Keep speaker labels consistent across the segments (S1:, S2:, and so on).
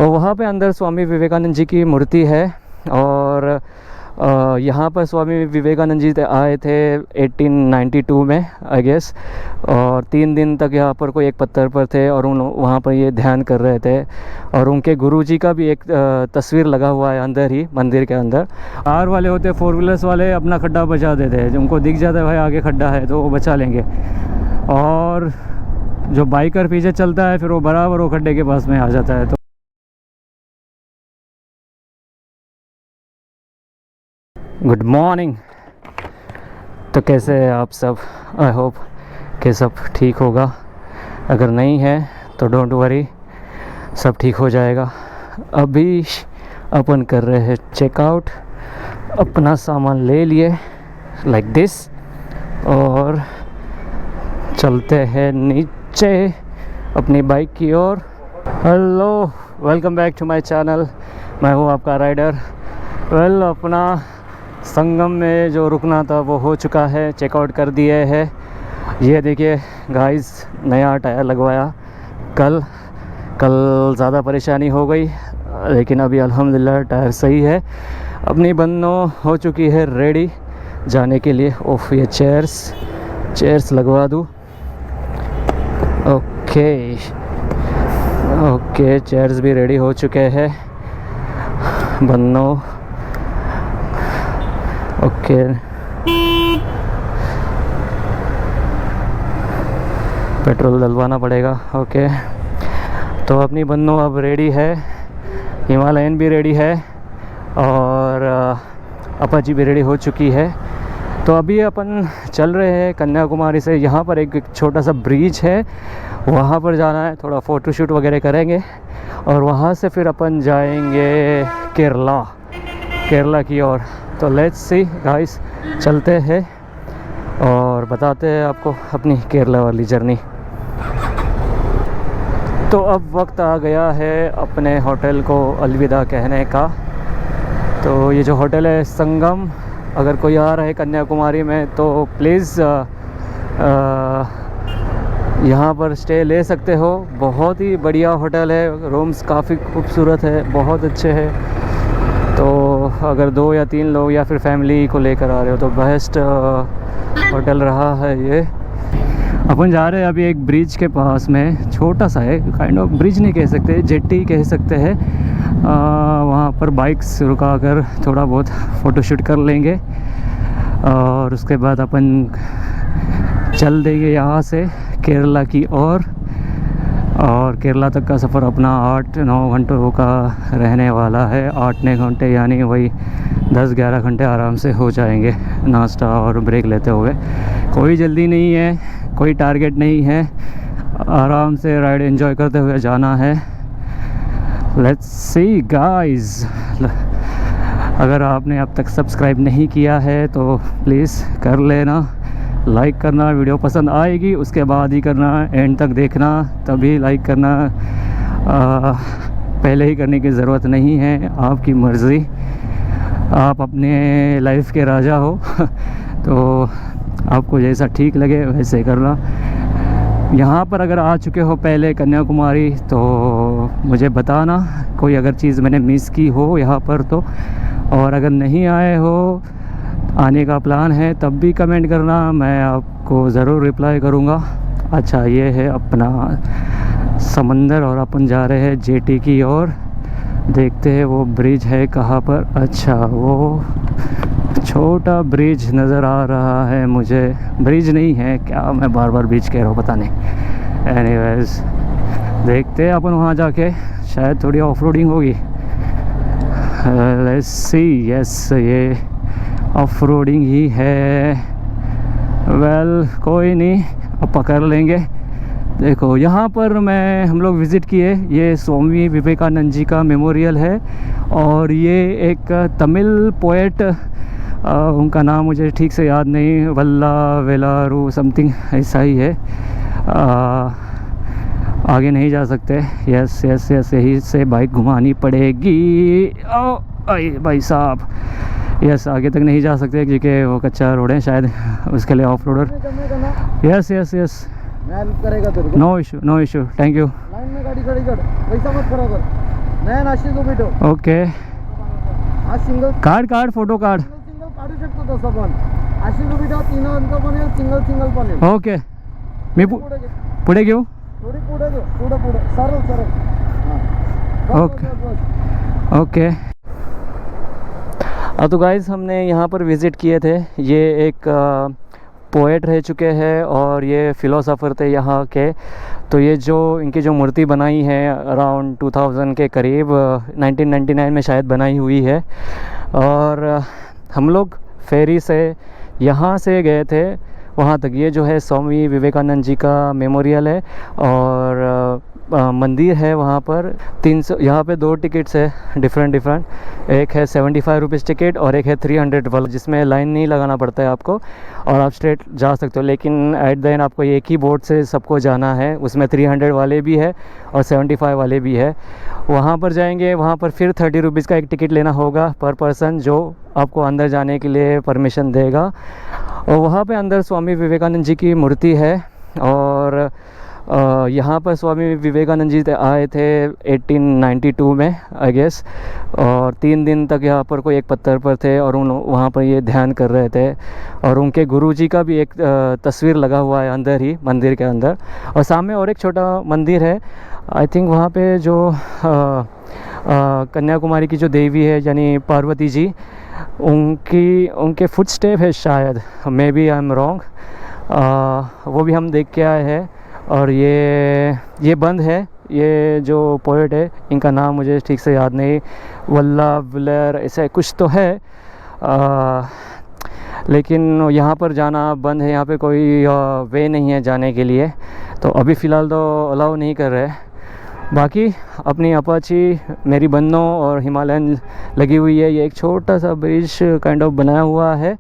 S1: और वहाँ पे अंदर स्वामी विवेकानंद जी की मूर्ति है। और यहाँ पर स्वामी विवेकानंद जी आए थे 1892 में आई गेस। और 3 दिन तक यहाँ पर कोई एक पत्थर पर थे और वहाँ पर ये ध्यान कर रहे थे। और उनके गुरुजी का भी एक तस्वीर लगा हुआ है अंदर ही मंदिर के अंदर। कार वाले होते 4 व्हीलर्स वाले अपना खड्डा बचा देते हैं, उनको दिख जाता है भाई आगे खड्डा है तो वो बचा लेंगे। और जो बाइकर पीछे चलता है फिर वो बराबर वो खड्डे के पास में आ जाता है। तो गुड मॉर्निंग। तो कैसे हैं आप सब? आई होप कि सब ठीक होगा। अगर नहीं है तो डोंट वरी, सब ठीक हो जाएगा। अभी अपन कर रहे हैं चेकआउट, अपना सामान ले लिए लाइक दिस और चलते हैं नीचे अपनी बाइक की ओर। Hello, welcome back to my channel. मैं हूँ आपका राइडर। वेल, अपना संगम में जो रुकना था वो हो चुका है, चेकआउट कर दिए है। ये देखिए गाइस, नया टायर लगवाया कल ज़्यादा परेशानी हो गई, लेकिन अभी अल्हम्दुलिल्लाह टायर सही है। अपनी बन्नो हो चुकी है रेडी जाने के लिए। ओफ, ये चेयर्स लगवा दूँ। ओके, चेयर्स भी रेडी हो चुके हैं बन्नो। ओके, पेट्रोल डलवाना पड़ेगा। ओके, तो अपनी बन्नो अब रेडी है, हिमालयन भी रेडी है और अपाची भी रेडी हो चुकी है। तो अभी अपन चल रहे हैं कन्याकुमारी से। यहाँ पर एक छोटा सा ब्रिज है, वहाँ पर जाना है, थोड़ा फ़ोटोशूट वगैरह करेंगे और वहाँ से फिर अपन जाएंगे केरला की ओर। तो लेट्स सी गाइस, चलते हैं और बताते हैं आपको अपनी केरला वाली जर्नी। तो अब वक्त आ गया है अपने होटल को अलविदा कहने का। तो ये जो होटल है संगम, अगर कोई आ रहा है कन्याकुमारी में तो प्लीज़ यहाँ पर स्टे ले सकते हो। बहुत ही बढ़िया होटल है, रूम्स काफ़ी खूबसूरत है, बहुत अच्छे हैं। तो अगर 2 या 3 लोग या फिर फैमिली को लेकर आ रहे हो तो बेस्ट होटल रहा है ये। अपन जा रहे हैं अभी एक ब्रिज के पास में, छोटा सा है, काइंड ऑफ ब्रिज नहीं कह सकते, जेट्टी कह सकते हैं। वहाँ पर बाइक्स रुका कर थोड़ा बहुत फ़ोटोशूट कर लेंगे और उसके बाद अपन चल देंगे यहाँ से केरला की ओर। और केरला तक का सफ़र अपना 8-9 घंटों का रहने वाला है। 8-9 घंटे यानी वही 10-11 घंटे आराम से हो जाएंगे नाश्ता और ब्रेक लेते हुए। कोई जल्दी नहीं है, कोई टारगेट नहीं है, आराम से राइड एंजॉय करते हुए जाना है। लेट्स सी गाइस, अगर आपने अब तक सब्सक्राइब नहीं किया है तो प्लीज़ कर लेना, लाइक करना। वीडियो पसंद आएगी उसके बाद ही करना, एंड तक देखना तभी लाइक करना। पहले ही करने की ज़रूरत नहीं है, आपकी मर्ज़ी, आप अपने लाइफ के राजा हो तो आपको जैसा ठीक लगे वैसे करना। यहाँ पर अगर आ चुके हो पहले कन्याकुमारी तो मुझे बताना, कोई अगर चीज़ मैंने मिस की हो यहाँ पर तो। और अगर नहीं आए हो, आने का प्लान है, तब भी कमेंट करना, मैं आपको ज़रूर रिप्लाई करूँगा। अच्छा, ये है अपना समंदर और अपन जा रहे हैं जेटी की ओर। देखते हैं वो ब्रिज है कहाँ पर। अच्छा, वो छोटा ब्रिज नज़र आ रहा है मुझे। ब्रिज नहीं है क्या, मैं बार बार ब्रिज कह रहा हूँ, पता नहीं। एनीवेज, देखते हैं अपन वहाँ जाके, शायद थोड़ी ऑफ रोडिंग होगी। Let's see. यस, ये ऑफ रोडिंग ही है। वेल, कोई नहीं, अब पकड़ लेंगे। देखो यहाँ पर हम लोग विज़िट किए, ये स्वामी विवेकानंद जी का मेमोरियल है। और ये एक तमिल पोएट, उनका नाम मुझे ठीक से याद नहीं, वल्ला वेलारू समथिंग ऐसा ही है। आगे नहीं जा सकते। यस, यही से बाइक घुमानी पड़ेगी। ओ भाई साहब, यस, आगे तक नहीं जा सकते क्योंकि वो कच्चा रोड है, शायद उसके लिए ऑफ रोडर। यस,
S2: मैं हेल्प करेगा तेरे को।
S1: No issue, thank you.
S2: Line में गाड़ी खड़ी कर, वैसा मत खड़ा कर। नाही नाशिक रुपीटो
S1: ओके
S2: हा single
S1: card photo card
S2: single काढू शकतो तसं पण 80 रुपीटो 3 अंक पण येईल सिंगल पण येईल
S1: ओके मी
S2: पुढे घे
S1: पुढे घेऊ
S2: थोडी पुढे घे पुढे सरळ हां
S1: ओके ओके तो गाइस हमने यहाँ पर विज़िट किए थे। ये एक पोएट रह चुके हैं और ये फ़िलोसोफ़र थे यहाँ के। तो ये जो इनकी जो मूर्ति बनाई है अराउंड 2000 के करीब 1999 में शायद बनाई हुई है। और हम लोग फेरी से यहाँ से गए थे वहाँ तक। ये जो है स्वामी विवेकानंद जी का मेमोरियल है और मंदिर है वहाँ पर 300। यहाँ पे 2 टिकट्स है डिफरेंट। एक है 75 रुपीज़ टिकट और एक है 300 वाला, जिसमें लाइन नहीं लगाना पड़ता है आपको और आप स्ट्रेट जा सकते हो। लेकिन एट द एंड आपको एक ही बोर्ड से सबको जाना है। उसमें 300 वाले भी है और 75 वाले भी है। वहाँ पर जाएंगे, वहाँ पर फिर 30 रुपीज़ का एक टिकट लेना होगा पर पर्सन, जो आपको अंदर जाने के लिए परमिशन देगा। और वहाँ पे अंदर स्वामी विवेकानंद जी की मूर्ति है। और यहाँ पर स्वामी विवेकानंद जी आए थे 1892 में आई गेस। और 3 दिन तक यहाँ पर कोई एक पत्थर पर थे और वहाँ पर ये ध्यान कर रहे थे। और उनके गुरुजी का भी एक तस्वीर लगा हुआ है अंदर ही, मंदिर के अंदर। और सामने और एक छोटा मंदिर है। आई थिंक वहाँ पे जो कन्याकुमारी की जो देवी है यानी पार्वती जी, उनके फुटस्टेप है शायद, maybe I am wrong. वो भी हम देख के आए हैं। और ये बंद है। ये जो पोएट है इनका नाम मुझे ठीक से याद नहीं, वल्लभ ऐसा कुछ तो है। लेकिन यहाँ पर जाना बंद है। यहाँ पे कोई वे नहीं है जाने के लिए, तो अभी फ़िलहाल तो अलाउ नहीं कर रहे। बाकी अपनी अपाची, मेरी बन्नो और हिमालयन लगी हुई है। ये एक छोटा सा ब्रिज काइंड ऑफ बनाया हुआ है,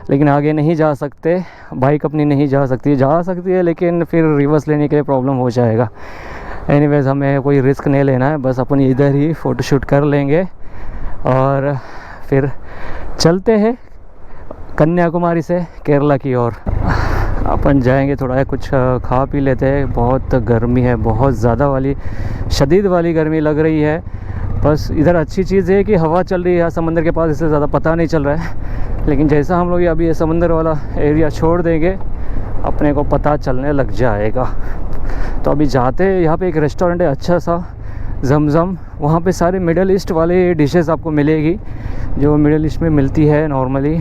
S1: लेकिन आगे नहीं जा सकते। बाइक अपनी नहीं जा सकती है लेकिन फिर रिवर्स लेने के लिए प्रॉब्लम हो जाएगा। एनीवेज़ हमें कोई रिस्क नहीं लेना है, बस अपन इधर ही फ़ोटोशूट कर लेंगे और फिर चलते हैं कन्याकुमारी से केरला की ओर। अपन जाएंगे, थोड़ा कुछ खा पी लेते हैं। बहुत गर्मी है, बहुत ज़्यादा वाली शदीद वाली गर्मी लग रही है। बस इधर अच्छी चीज़ है कि हवा चल रही है समंदर के पास, इससे ज़्यादा पता नहीं चल रहा है। लेकिन जैसा हम लोग अभी ये समंदर वाला एरिया छोड़ देंगे अपने को पता चलने लग जाएगा। तो अभी जाते, यहाँ पे एक रेस्टोरेंट है अच्छा सा, जमजम। वहाँ पे सारे मिडल ईस्ट वाले डिशेस आपको मिलेगी जो मिडल ईस्ट में मिलती है नॉर्मली।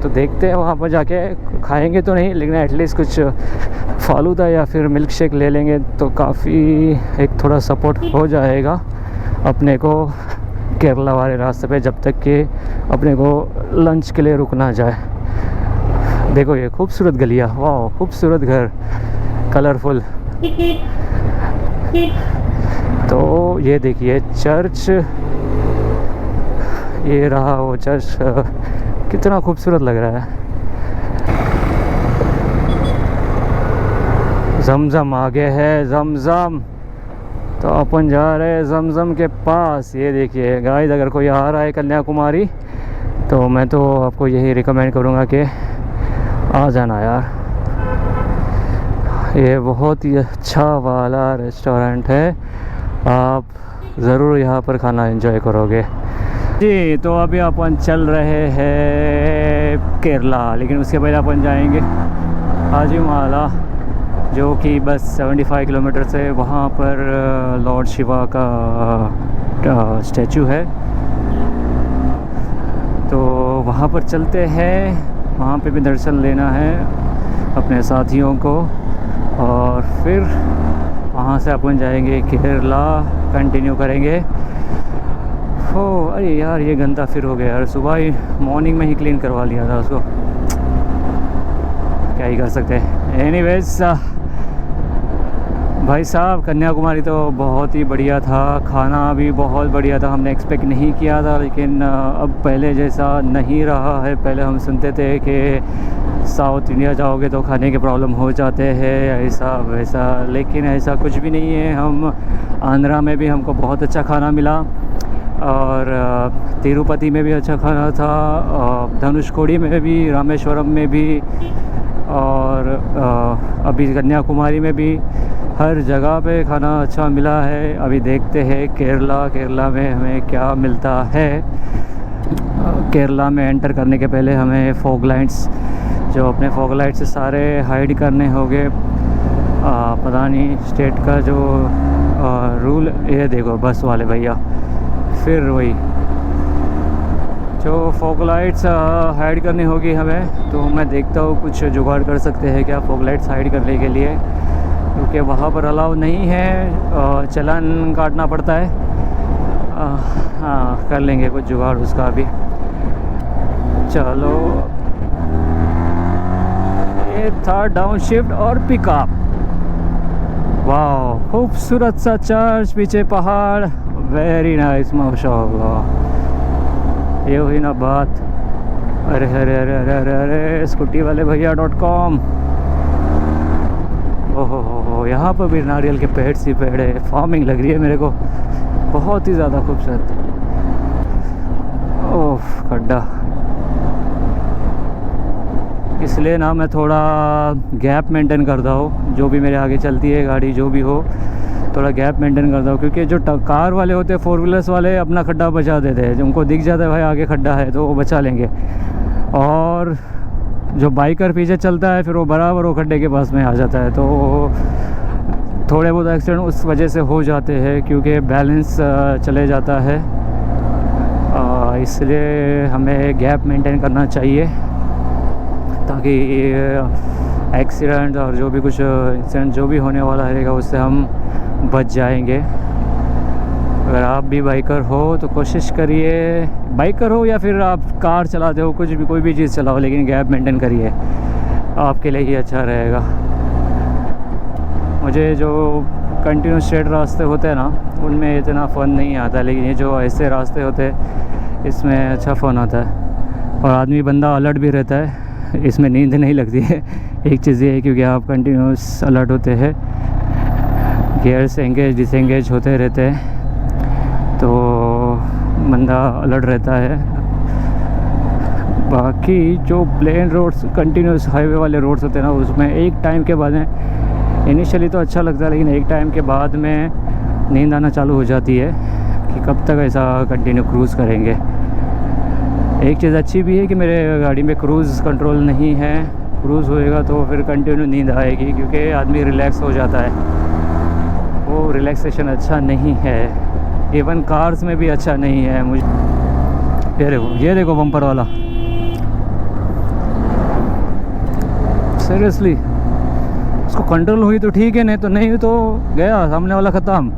S1: तो देखते हैं वहाँ पर जाके, खाएंगे तो नहीं लेकिन एटलीस्ट कुछ फालूदा या फिर मिल्क शेक ले लेंगे तो काफ़ी एक थोड़ा सपोर्ट हो जाएगा अपने को केरला वाले रास्ते पे, जब तक कि अपने को लंच के लिए रुकना जाए। देखो ये खूबसूरत गलियाँ, वाह खूबसूरत घर, कलरफुल। तो ये देखिए चर्च, ये रहा वो चर्च, कितना खूबसूरत लग रहा है। जमजम आगे है, जमजम। तो अपन जा रहे हैं जमजम के पास। ये देखिए गाइस, अगर कोई आ रहा है कन्याकुमारी तो मैं तो आपको यही रिकमेंड करूँगा कि आ जाना यार। ये बहुत ही अच्छा वाला रेस्टोरेंट है, आप ज़रूर यहाँ पर खाना एंजॉय करोगे जी। तो अभी अपन चल रहे हैं केरला, लेकिन उसके पहले अपन जाएंगे हाजीमाला, जो कि बस 75 किलोमीटर से। वहाँ पर लॉर्ड शिवा का स्टैचू है, तो वहाँ पर चलते हैं। वहाँ पे भी दर्शन लेना है अपने साथियों को और फिर वहाँ से अपन जाएंगे केरला, कंटिन्यू करेंगे। हो अरे यार ये गंदा फिर हो गया यार, सुबह ही मॉर्निंग में ही क्लीन करवा लिया था उसको, क्या ही कर सकते हैं। एनीवेज भाई साहब, कन्याकुमारी तो बहुत ही बढ़िया था, खाना भी बहुत बढ़िया था, हमने एक्सपेक्ट नहीं किया था। लेकिन अब पहले जैसा नहीं रहा है। पहले हम सुनते थे कि साउथ इंडिया जाओगे तो खाने के प्रॉब्लम हो जाते हैं, ऐसा वैसा, लेकिन ऐसा कुछ भी नहीं है। हम आंध्रा में भी हमको बहुत अच्छा खाना मिला और तिरुपति में भी अच्छा खाना था, धनुषकोडी में भी, रामेश्वरम में भी और अभी कन्याकुमारी में भी। हर जगह पे खाना अच्छा मिला है। अभी देखते हैं केरला में हमें क्या मिलता है। केरला में एंटर करने के पहले हमें फॉग लाइट्स, जो अपने फॉग लाइट से सारे हाइड करने होंगे। पता नहीं स्टेट का जो रूल, ये देखो बस वाले भैया फिर वही जो फॉग लाइट्स हाइड करनी होगी हमें। तो मैं देखता हूँ कुछ जुगाड़ कर सकते हैं क्या फॉग लाइट्स हाइड करने के लिए, क्योंकि वहाँ पर अलाउ नहीं है, चालान काटना पड़ता है। हाँ कर लेंगे कुछ जुगाड़ उसका भी। चलो ये था डाउन शिफ्ट और पिकअप। वाह खूबसूरत सा चर्च, पीछे पहाड़, वेरी नाइस माशाअल्लाह। ये हुई ना बात। अरे अरे अरे अरे अरे अरे स्कूटी वाले भैया.com। ओहो यहाँ पर भी नारियल के पेड़ सी पेड़ है। फार्मिंग लग रही है मेरे को, बहुत ही ज़्यादा खूबसूरत। ओह खड्डा, इसलिए ना मैं थोड़ा गैप मेंटेन करता हूँ। जो भी मेरे आगे चलती है गाड़ी, जो भी हो, थोड़ा गैप मेंटेन करता हूँ। क्योंकि जो कार वाले होते हैं, 4 व्हीलर्स वाले, अपना खड्डा बचा देते हैं। जो उनको दिख जाता है भाई आगे खड्डा है तो वो बचा लेंगे, और जो बाइकर पीछे चलता है फिर वो बराबर वो खड्डे के पास में आ जाता है। तो थोड़े बहुत एक्सीडेंट उस वजह से हो जाते हैं, क्योंकि बैलेंस चले जाता है। इसलिए हमें गैप मेंटेन करना चाहिए, ताकि एक्सीडेंट और जो भी कुछ इंसिडेंट जो भी होने वाला रहेगा उससे हम बच जाएंगे। अगर आप भी बाइकर हो तो कोशिश करिए, बाइकर हो या फिर आप कार चलाते हो, कुछ भी कोई भी चीज़ चलाओ, लेकिन गैप मेंटेन करिए, आपके लिए ही अच्छा रहेगा। मुझे जो कंटिन्यू स्ट्रेट रास्ते होते हैं ना, उनमें इतना फ़न नहीं आता, लेकिन ये जो ऐसे रास्ते होते हैं इसमें अच्छा फ़न आता है, और आदमी बंदा अलर्ट भी रहता है। इसमें नींद नहीं लगती है। एक चीज़ ये है क्योंकि आप कंटिन्यूस अलर्ट होते हैं, गियर्स एंगेज डिसएंगेज होते रहते हैं, तो बंदा अलर्ट रहता है। बाकी जो प्लेन रोड्स, कंटिन्यूस हाईवे वाले रोड्स होते हैं ना, उसमें एक टाइम के बाद में इनिशियली तो अच्छा लगता है, लेकिन एक टाइम के बाद में नींद आना चालू हो जाती है कि कब तक ऐसा कंटिन्यू क्रूज़ करेंगे। एक चीज़ अच्छी भी है कि मेरे गाड़ी में क्रूज़ कंट्रोल नहीं है। क्रूज़ होएगा तो फिर कंटिन्यू नींद आएगी, क्योंकि आदमी रिलैक्स हो जाता है। वो रिलैक्सेशन अच्छा नहीं है, इवन कार्स में भी अच्छा नहीं है। मुझे ये देखो बम्पर वाला, सीरियसली उसको कंट्रोल हुई तो ठीक है, नहीं तो नहीं तो गया सामने वाला ख़त्म।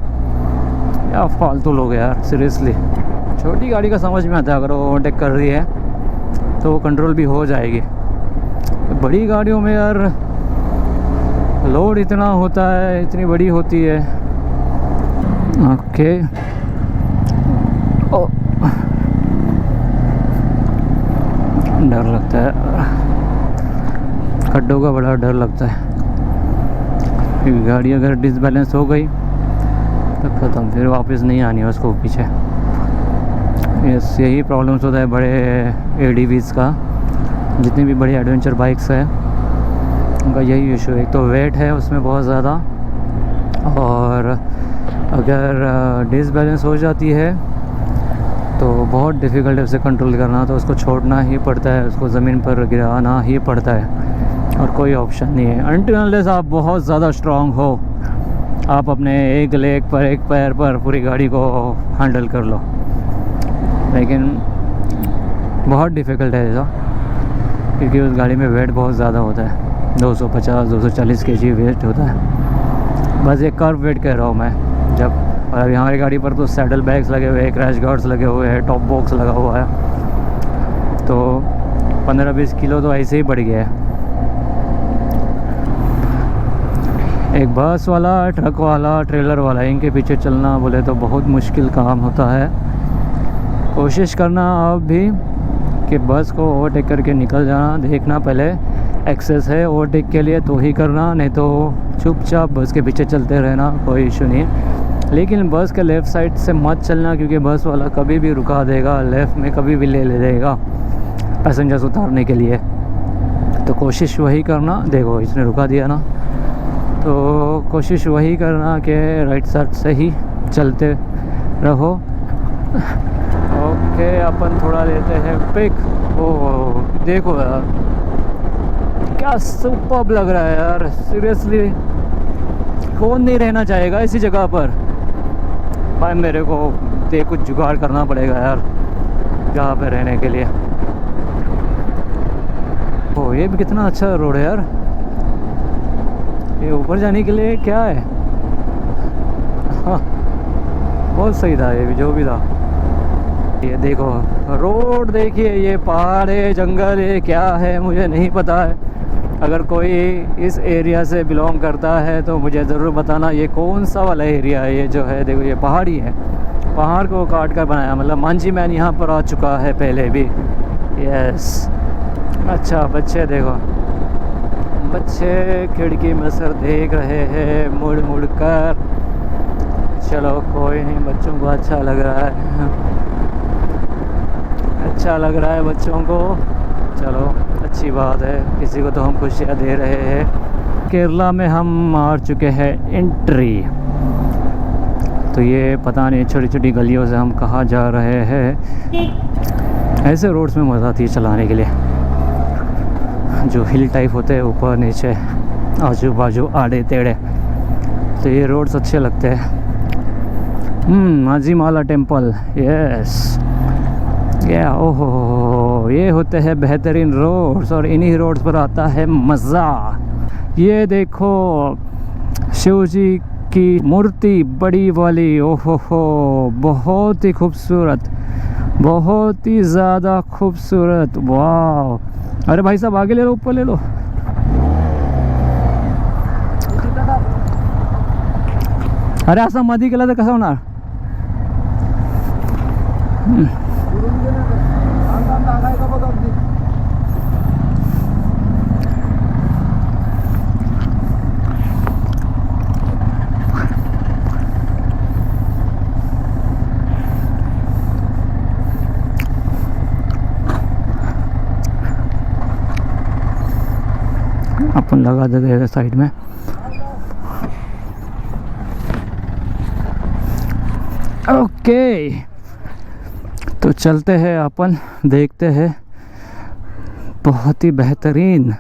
S1: क्या फालतू लोग यार, सीरियसली। छोटी गाड़ी का समझ में आता है, अगर वो ओवरटेक कर रही है तो वो कंट्रोल भी हो जाएगी। बड़ी गाड़ियों में यार लोड इतना होता है, इतनी बड़ी होती है। ओके डर लगता है, खड्डों का बड़ा डर लगता है, क्योंकि गाड़ी अगर डिसबैलेंस हो गई तो ख़त्म, फिर वापस नहीं आनी है उसको पीछे। यही प्रॉब्लम्स होता है बड़े एडीवीज़ का। जितनी भी बड़ी एडवेंचर बाइक्स है उनका यही इशू है। एक तो वेट है उसमें बहुत ज़्यादा, और अगर डिसबैलेंस हो जाती है तो बहुत डिफ़िकल्ट है उसे कंट्रोल करना, तो उसको छोड़ना ही पड़ता है, उसको ज़मीन पर गिराना ही पड़ता है, और कोई ऑप्शन नहीं है। अनटिल अनलेस आप बहुत ज़्यादा स्ट्रांग हो, आप अपने एक लेग पर, एक पैर पर पूरी गाड़ी को हैंडल कर लो, लेकिन बहुत डिफ़िकल्ट है ऐसा, क्योंकि उस गाड़ी में वेट बहुत ज़्यादा होता है, 250-240 kg वेट होता है। बस एक कर्व वेट कह रहा हूँ मैं जब। और अभी हमारी गाड़ी पर तो सैडल बैग्स लगे हुए हैं, क्रैश गार्ड्स लगे हुए हैं, टॉप बॉक्स लगा हुआ है, तो 15-20 किलो तो ऐसे ही बढ़ गया है। एक बस वाला, ट्रक वाला, ट्रेलर वाला, इनके पीछे चलना बोले तो बहुत मुश्किल काम होता है। कोशिश करना आप भी कि बस को ओवरटेक करके निकल जाना, देखना पहले एक्सेस है ओवरटेक के लिए तो ही करना, नहीं तो चुपचाप बस के पीछे चलते रहना, कोई इशू नहीं है। लेकिन बस के लेफ़्ट साइड से मत चलना, क्योंकि बस वाला कभी भी रुका देगा, लेफ़्ट में कभी भी ले देगा पैसेंजर्स उतारने के लिए। तो कोशिश वही करना। देखो इसने रुका दिया ना, तो कोशिश वही करना कि राइट साइड से ही चलते रहो। ओके, अपन थोड़ा लेते हैं पिक। ओ देखो यार, क्या सुपर्ब लग रहा है यार, सीरियसली कौन नहीं रहना चाहेगा इसी जगह पर। भाई मेरे को कुछ जुगाड़ करना पड़ेगा यार जहाँ पे रहने के लिए। ओ ये भी कितना अच्छा रोड है यार, ये ऊपर जाने के लिए क्या है। हाँ बहुत सही था ये भी, जो भी था। ये देखो रोड देखिए, ये पहाड़ है, जंगल है, क्या है मुझे नहीं पता है। अगर कोई इस एरिया से बिलोंग करता है तो मुझे ज़रूर बताना ये कौन सा वाला एरिया है। ये जो है देखो, ये पहाड़ी है, पहाड़ को काट कर बनाया। मतलब मांझी मैन यहाँ पर आ चुका है पहले भी। यस, अच्छा बच्चे देखो, बच्चे खिड़की में सर देख रहे हैं मुड़ मुड़ कर। चलो कोई नहीं, बच्चों को अच्छा लग रहा है, अच्छा लग रहा है बच्चों को। चलो अच्छी बात है, किसी को तो हम खुशियाँ दे रहे हैं। केरला में हम मार चुके हैं एंट्री। तो ये पता नहीं छोटी छोटी गलियों से हम कहाँ जा रहे हैं। ऐसे रोड्स में मज़ा आती है चलाने के लिए, जो हिल टाइप होते हैं, ऊपर नीचे आजू बाजू आड़े टेढ़े, तो ये रोड्स अच्छे लगते हैं। माजीमाला टेम्पल, यस या ओहो, ये होते हैं बेहतरीन रोड्स और इन्हीं रोड्स पर आता है मज़ा। ये देखो शिव जी की मूर्ति बड़ी वाली, ओहो हो, बहुत ही खूबसूरत, बहुत ही ज़्यादा खूबसूरत, वाह। अरे भाई साहब आगे ले लो, ऊपर ले लो। अरे असं मध्ये केलं तर कसं होणार। अपन लगा देते हैं साइड में। ओके तो चलते हैं अपन, देखते हैं, बहुत ही बेहतरीन।